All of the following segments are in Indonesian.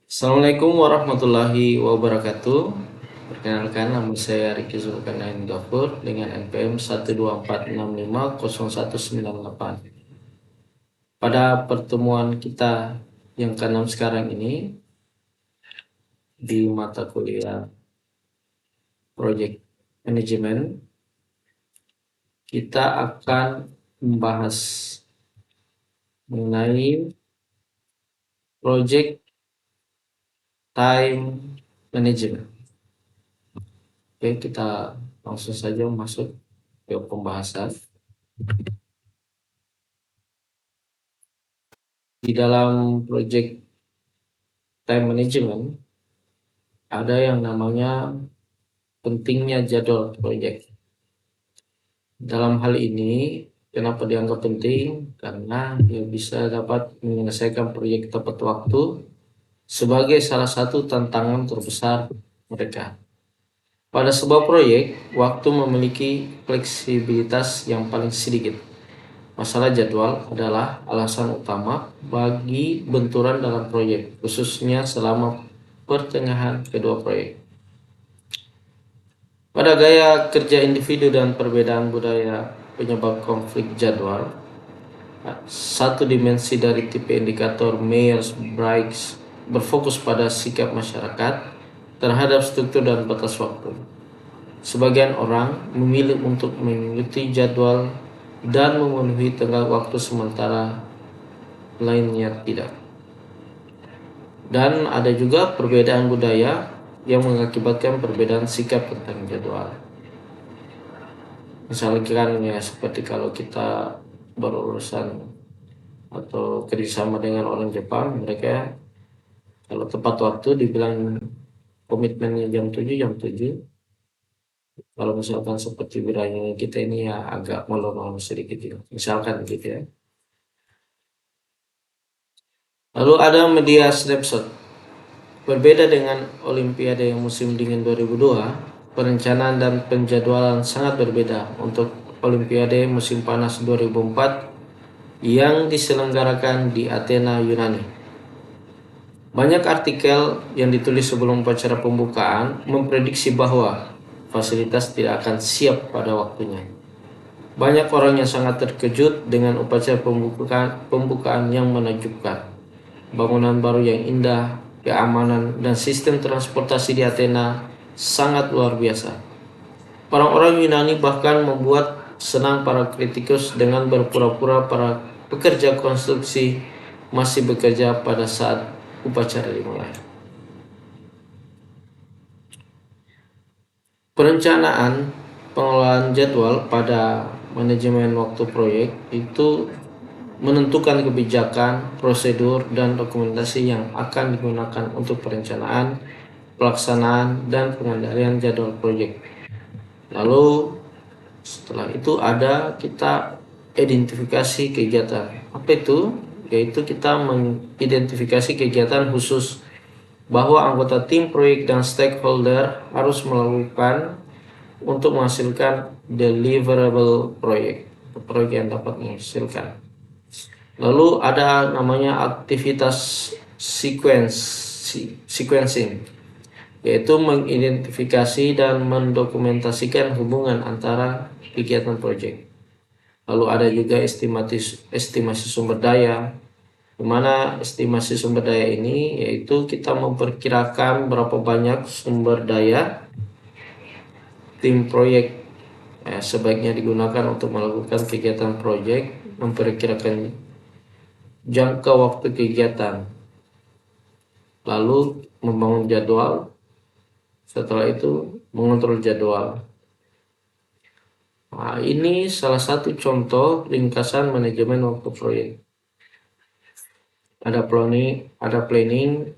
Assalamualaikum warahmatullahi wabarakatuh. Perkenalkan, nama saya Riki Zulkarnain Gafur dengan NPM 124650198. Pada pertemuan kita yang ke-6 sekarang ini di mata kuliah Project Management, kita akan membahas mengenai Project Time Management. Oke, kita langsung saja masuk ke pembahasan. Di dalam Project Time Management ada yang namanya pentingnya jadwal proyek. Dalam hal ini, kenapa dianggap penting? Karena dia bisa dapat menyelesaikan proyek tepat waktu sebagai salah satu tantangan terbesar mereka. Pada sebuah proyek, waktu memiliki fleksibilitas yang paling sedikit. Masalah jadwal adalah alasan utama bagi benturan dalam proyek, khususnya selama pertengahan kedua proyek. Pada gaya kerja individu dan perbedaan budaya penyebab konflik jadwal, satu dimensi dari tipe indikator Myers-Briggs berfokus pada sikap masyarakat terhadap struktur dan batas waktu. Sebagian orang memilih untuk mengikuti jadwal dan memenuhi tenggat waktu, sementara lainnya tidak. Dan ada juga perbedaan budaya yang mengakibatkan perbedaan sikap tentang jadwal. Misalkan ya, seperti kalau kita berurusan atau kerjasama dengan orang Jepang, mereka kalau tepat waktu dibilang komitmennya jam 7 jam 7. Kalau misalkan seperti wilayah kita ini ya agak molor-molor sedikit ya, misalkan gitu ya. Lalu ada media snapshot. Berbeda dengan Olimpiade musim dingin 2002, perencanaan dan penjadwalan sangat berbeda untuk Olimpiade musim panas 2004 yang diselenggarakan di Athena, Yunani. Banyak artikel yang ditulis sebelum upacara pembukaan memprediksi bahwa fasilitas tidak akan siap pada waktunya. Banyak orang yang sangat terkejut dengan upacara pembukaan yang menakjubkan. Bangunan baru yang indah, keamanan, dan sistem transportasi di Athena sangat luar biasa. Orang-orang Yunani bahkan membuat senang para kritikus dengan berpura-pura para pekerja konstruksi masih bekerja pada saat upacara dimulai. Perencanaan pengelolaan jadwal pada manajemen waktu proyek itu menentukan kebijakan, prosedur, dan dokumentasi yang akan digunakan untuk perencanaan, pelaksanaan, dan pengendalian jadwal proyek. Lalu setelah itu ada kita identifikasi kegiatan. Apa itu? Yaitu kita mengidentifikasi kegiatan khusus bahwa anggota tim proyek dan stakeholder harus melakukan untuk menghasilkan deliverable proyek yang dapat menghasilkan. Lalu ada namanya aktivitas sequencing, yaitu mengidentifikasi dan mendokumentasikan hubungan antara kegiatan proyek. Lalu ada juga estimasi sumber daya, di mana estimasi sumber daya ini yaitu kita memperkirakan berapa banyak sumber daya tim proyek sebaiknya digunakan untuk melakukan kegiatan proyek, memperkirakan jangka waktu kegiatan, lalu membangun jadwal, setelah itu mengontrol jadwal. Nah, ini salah satu contoh ringkasan manajemen waktu proyek. Ada planning,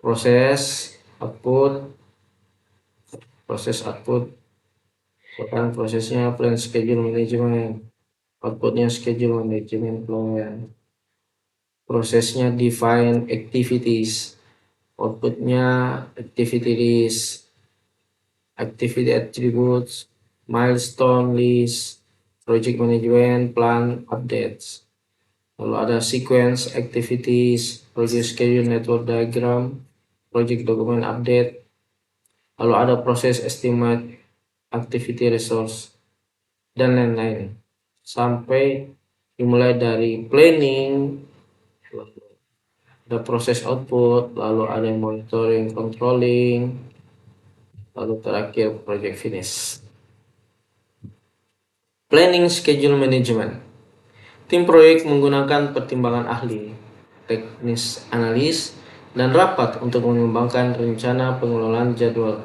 proses output, bahkan prosesnya plan schedule management, outputnya schedule management plan, prosesnya define activities, outputnya activity list, activity attributes, milestone list, project management plan updates. Lalu ada sequence, activities, project schedule, network diagram, project document update. Lalu ada proses estimate, activity resource, dan lain-lain. Sampai dimulai dari planning, lalu ada proses output, lalu ada monitoring, controlling, lalu terakhir project finish. Planning schedule management. Tim proyek menggunakan pertimbangan ahli, teknis analis, dan rapat untuk mengembangkan rencana pengelolaan jadwal.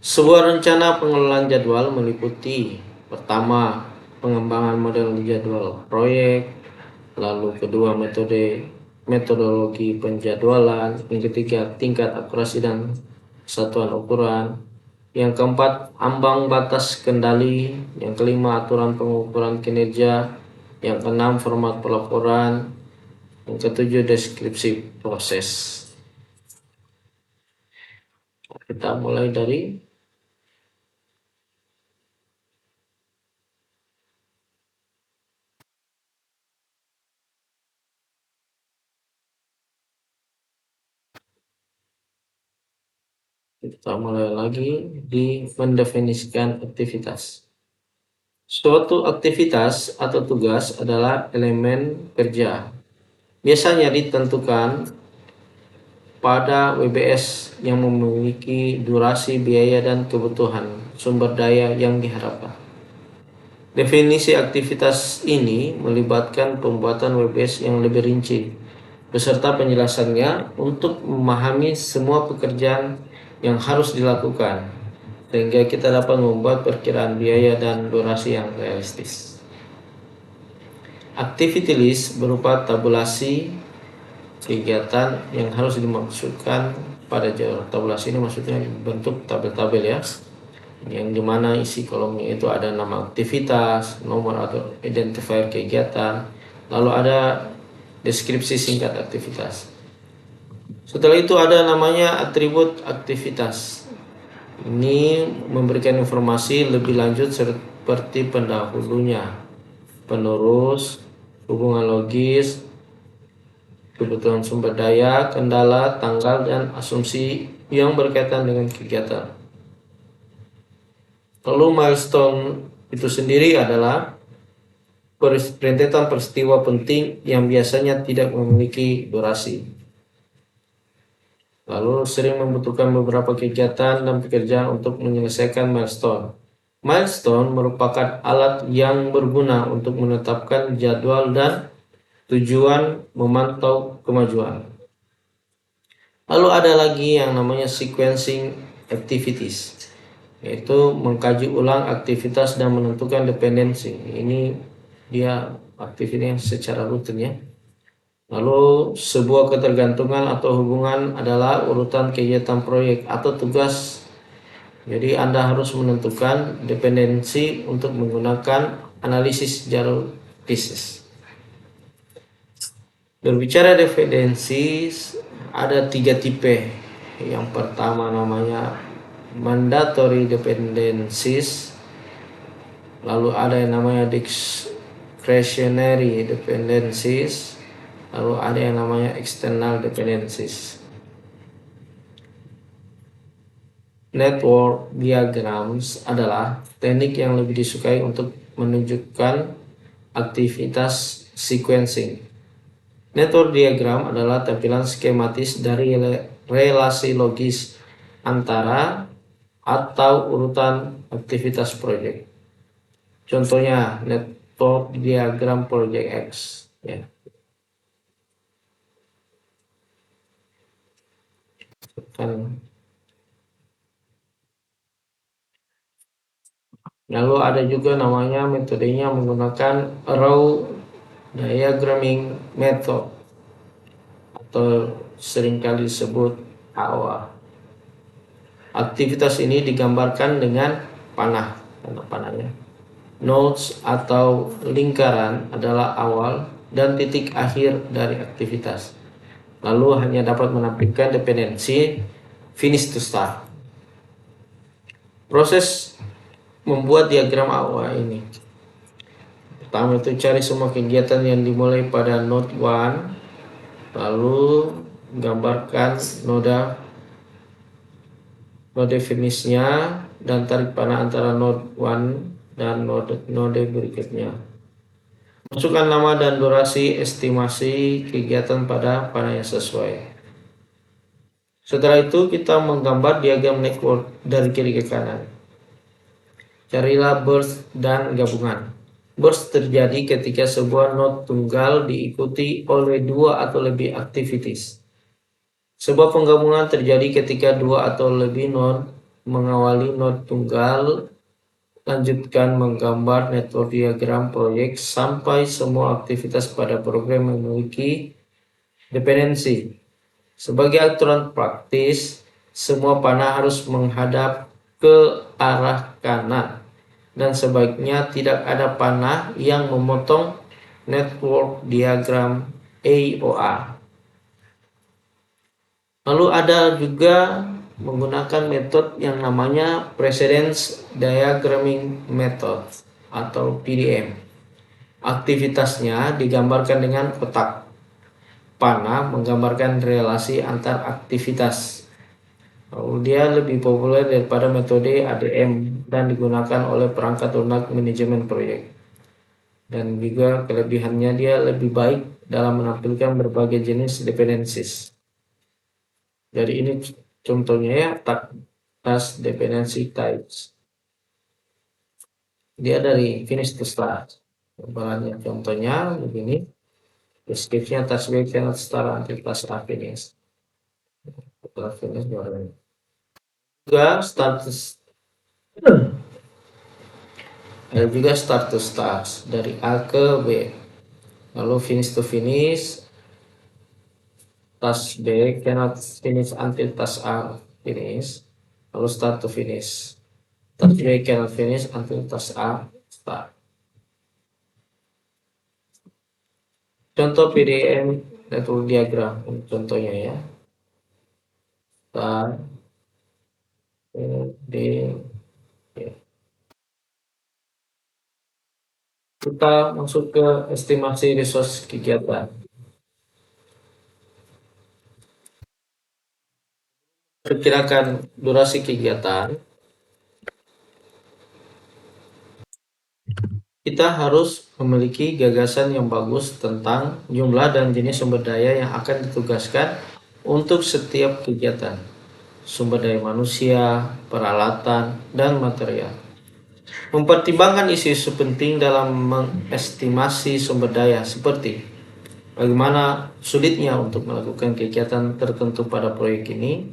Sebuah rencana pengelolaan jadwal meliputi pertama, pengembangan model jadwal proyek, lalu kedua, metodologi penjadwalan, yang ketiga, tingkat akurasi dan satuan ukuran, yang keempat, ambang batas kendali, yang kelima, aturan pengukuran kinerja, yang keenam, format pelaporan, yang ketujuh, deskripsi proses. Kita mulai dari kita mulai lagi di mendefinisikan aktivitas. Suatu aktivitas atau tugas adalah elemen kerja. Biasanya ditentukan pada WBS yang memiliki durasi, biaya, dan kebutuhan sumber daya yang diharapkan. Definisi aktivitas ini melibatkan pembuatan WBS yang lebih rinci, beserta penjelasannya untuk memahami semua pekerjaan yang harus dilakukan, sehingga kita dapat membuat perkiraan biaya dan durasi yang realistis. Activity list berupa tabulasi kegiatan yang harus dimaksudkan pada jadwal. Tabulasi ini maksudnya bentuk tabel-tabel ya, yang dimana isi kolomnya itu ada nama aktivitas, nomor atau identifier kegiatan, lalu ada deskripsi singkat aktivitas. Setelah itu ada namanya atribut aktivitas. Ini memberikan informasi lebih lanjut seperti pendahulunya, penerus, hubungan logis, kebutuhan sumber daya, kendala, tanggal, dan asumsi yang berkaitan dengan kegiatan. Lalu milestone itu sendiri adalah rentetan peristiwa penting yang biasanya tidak memiliki durasi, lalu sering membutuhkan beberapa kegiatan dan pekerjaan untuk menyelesaikan milestone. Milestone merupakan alat yang berguna untuk menetapkan jadwal dan tujuan memantau kemajuan. Lalu ada lagi yang namanya sequencing activities, yaitu mengkaji ulang aktivitas dan menentukan dependensi. Ini dia aktivitas secara rutin ya. Lalu sebuah ketergantungan atau hubungan adalah urutan kegiatan proyek atau tugas. Jadi Anda harus menentukan dependensi untuk menggunakan analisis jalur thesis. Berbicara dependensi, ada 3 tipe. Yang pertama namanya mandatory dependencies. Lalu ada yang namanya discretionary dependencies. Lalu ada yang namanya external dependencies. Network diagrams adalah teknik yang lebih disukai untuk menunjukkan aktivitas sequencing. Network diagram adalah tampilan skematis dari relasi logis antara atau urutan aktivitas proyek. Contohnya network diagram project X ya. Lalu ada juga namanya metodenya menggunakan row diagramming method atau seringkali disebut AOA. Aktivitas ini digambarkan dengan panah, panahnya. Nodes atau lingkaran adalah awal dan titik akhir dari aktivitas. Lalu hanya dapat menampilkan dependensi finish to start. Proses membuat diagram AOA ini. Pertama itu cari semua kegiatan yang dimulai pada node 1, lalu gambarkan node finishnya dan tarik panah antara node 1 dan node berikutnya. Masukkan nama dan durasi estimasi kegiatan pada panah yang sesuai. Setelah itu kita menggambar diagram network dari kiri ke kanan. Carilah burst dan gabungan. Burst terjadi ketika sebuah node tunggal diikuti oleh 2 atau lebih activities. Sebuah penggabungan terjadi ketika 2 atau lebih node mengawali node tunggal. Lanjutkan menggambar network diagram proyek sampai semua aktivitas pada program memiliki dependensi. Sebagai aturan praktis, semua panah harus menghadap ke arah kanan dan sebaiknya tidak ada panah yang memotong network diagram AOA. Lalu ada juga menggunakan metode yang namanya Precedence Diagramming Method atau PDM. Aktivitasnya digambarkan dengan kotak. Panah menggambarkan relasi antar aktivitas. Lalu dia lebih populer daripada metode ADM dan digunakan oleh perangkat lunak manajemen proyek. Dan juga kelebihannya dia lebih baik dalam menampilkan berbagai jenis dependencies. Jadi ini contohnya ya, task dependency types. Dia dari finish to start. Banyak contohnya begini. Deskripsinya task B cannot start until task A finish. Setelah finish baru. Juga status. Ada juga start to start dari A ke B. Lalu finish to finish. Task B cannot finish until task A finish. Lalu start to finish. Task B cannot finish until task A start. Contoh PDM network diagram contohnya ya. Kita masuk ke estimasi resource kegiatan. Perkirakan durasi kegiatan. Kita harus memiliki gagasan yang bagus tentang jumlah dan jenis sumber daya yang akan ditugaskan untuk setiap kegiatan. Sumber daya manusia, peralatan, dan material. Mempertimbangkan isu-isu penting dalam mengestimasi sumber daya seperti bagaimana sulitnya untuk melakukan kegiatan tertentu pada proyek ini,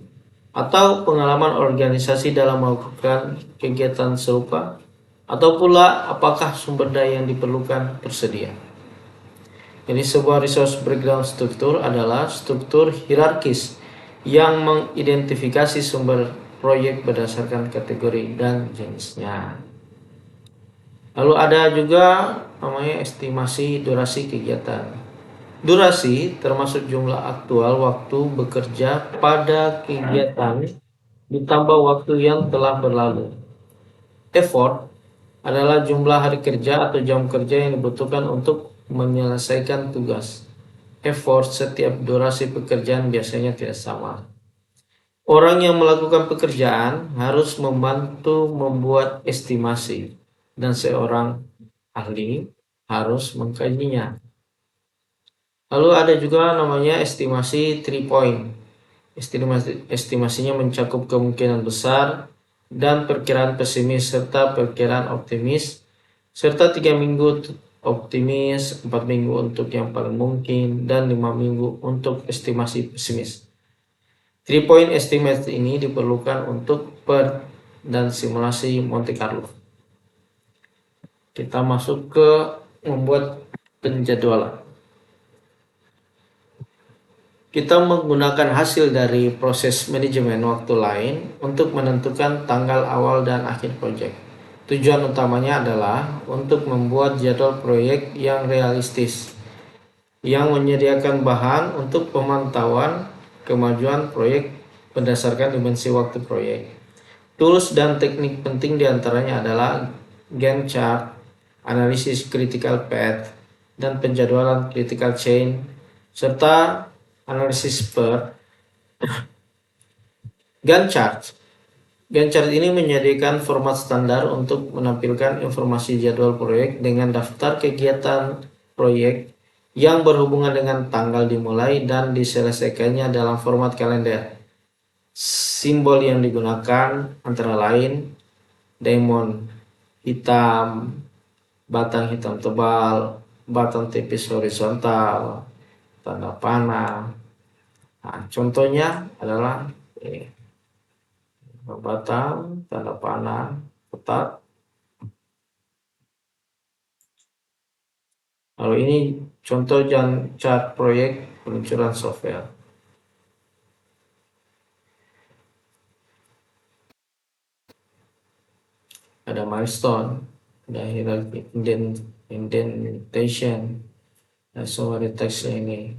atau pengalaman organisasi dalam melakukan kegiatan serupa, atau pula apakah sumber daya yang diperlukan tersedia. Jadi sebuah resource breakdown struktur adalah struktur hierarkis yang mengidentifikasi sumber proyek berdasarkan kategori dan jenisnya. Lalu ada juga namanya estimasi durasi kegiatan. Durasi termasuk jumlah aktual waktu bekerja pada kegiatan ditambah waktu yang telah berlalu. Effort adalah jumlah hari kerja atau jam kerja yang dibutuhkan untuk menyelesaikan tugas. Effort setiap durasi pekerjaan biasanya tidak sama. Orang yang melakukan pekerjaan harus membantu membuat estimasi, dan seorang ahli harus mengkajinya. Lalu ada juga namanya estimasi 3 point. Estimasinya mencakup kemungkinan besar dan perkiraan pesimis serta perkiraan optimis, serta 3 minggu optimis, 4 minggu untuk yang paling mungkin, dan 5 minggu untuk estimasi pesimis. 3 point estimate ini diperlukan untuk dan simulasi Monte Carlo. Kita masuk ke membuat penjadwalan. Kita menggunakan hasil dari proses manajemen waktu lain untuk menentukan tanggal awal dan akhir proyek. Tujuan utamanya adalah untuk membuat jadwal proyek yang realistis, yang menyediakan bahan untuk pemantauan kemajuan proyek berdasarkan dimensi waktu proyek. Tools dan teknik penting diantaranya adalah Gantt chart, analisis critical path, dan penjadwalan critical chain, serta analisis per Gantt chart. Gantt chart ini menyediakan format standar untuk menampilkan informasi jadwal proyek dengan daftar kegiatan proyek yang berhubungan dengan tanggal dimulai dan diselesaikannya dalam format kalender. Simbol yang digunakan antara lain diamond hitam, batang hitam tebal, batang tipis horizontal, tanda panah. Nah, contohnya adalah batang, tanda panah, ketat. Lalu ini contoh chart proyek peluncuran software. Ada milestone, ada hierarchy indentation, dan summary teksnya ini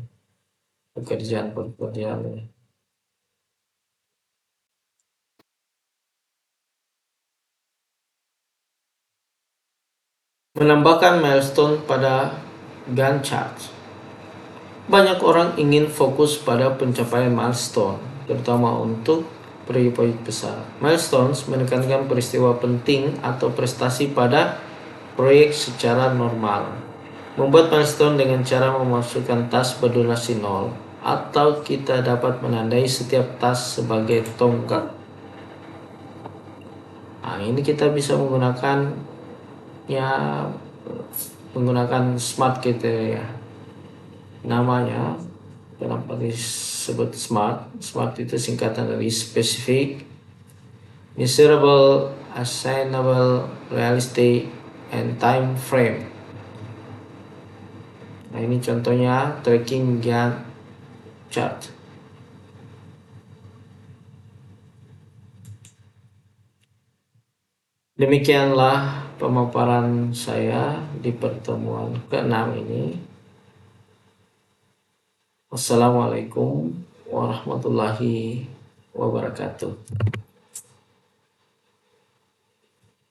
pekerjaan. Menambahkan milestone pada Gantt chart. Banyak orang ingin fokus pada pencapaian milestone, terutama untuk proyek-proyek besar. Milestones menekankan peristiwa penting atau prestasi pada proyek secara normal. Membuat milestone dengan cara memasukkan task berdurasi 0, atau kita dapat menandai setiap task sebagai tongkat. Nah, ini kita bisa menggunakan smart criteria. Namanya kenapa disebut SMART? SMART itu singkatan dari specific, measurable, assignable, realistic, and time frame. Nah, ini contohnya tracking Gantt chart. Demikianlah pemaparan saya di pertemuan ke-6 ini. Wassalamualaikum warahmatullahi wabarakatuh.